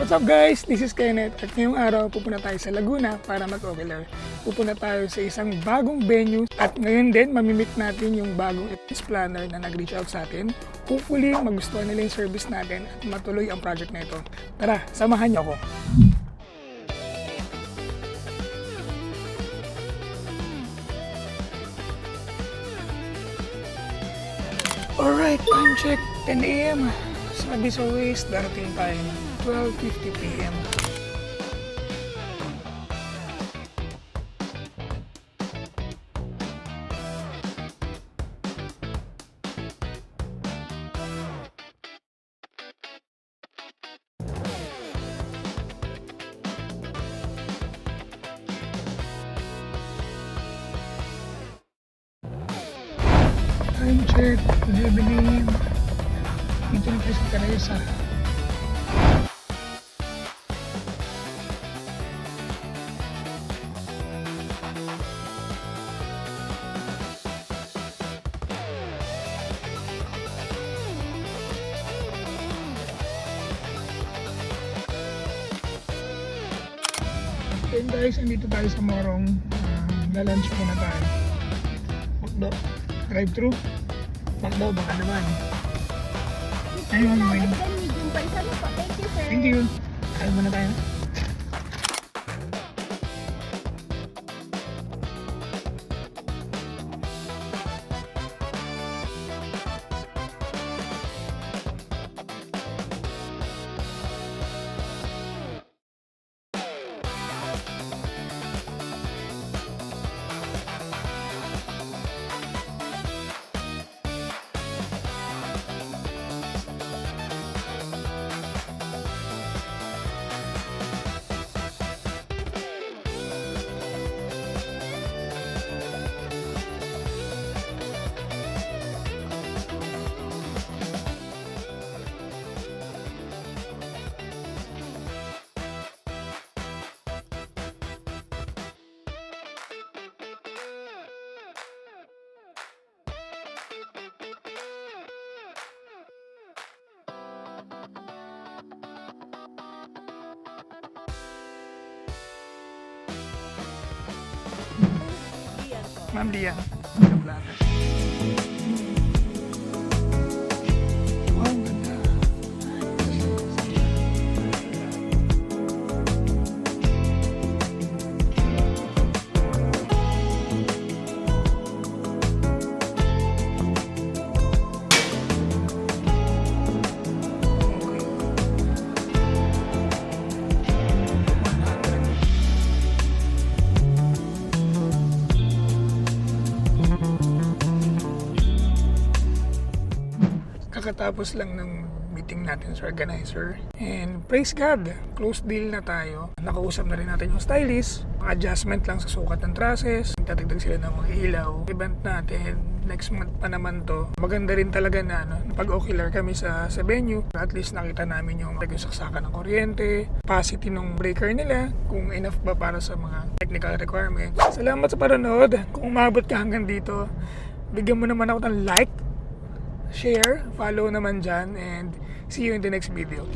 What's up guys? This is Kenneth at ngayong araw pupunta tayo sa Laguna para mag-ocular. Pupunta tayo sa isang bagong venue at ngayon din mamimit natin yung bagong events planner na nag-reach out sa atin. Hopefully magustuhan nila yung service natin at matuloy ang project na ito. Tara, samahan niyo ako! Alright, time check 10 AM. Sabi sa Waze, darating tayo ng 12:50 PM. Time check 11 AM. Dito na tayo sa Teresa. Okay guys, andito tayo sa Morong. Lalunch muna tayo. Makdo, drive-thru. Makdo, baka naman. Ayun, may... Thank you. Kain muna tayo. Ma'am Lia. Wow, ang ganda. Kakatapos lang ng meeting natin sa organizer and praise God, close deal na tayo. Nakausap na rin natin yung stylist, adjustment lang sa sukat ng trusses, tatagdag sila ng mga ilaw. Event natin next month pa naman to. Maganda rin talaga na pag-ocular kami sa venue. At least nakita namin yung saksakan ng kuryente, capacity ng breaker nila, kung enough ba para sa mga technical requirements. Salamat sa panonood. Kung umabot ka hanggang dito, bigyan mo naman ako ng like, share, follow naman dyan, and see you in the next video.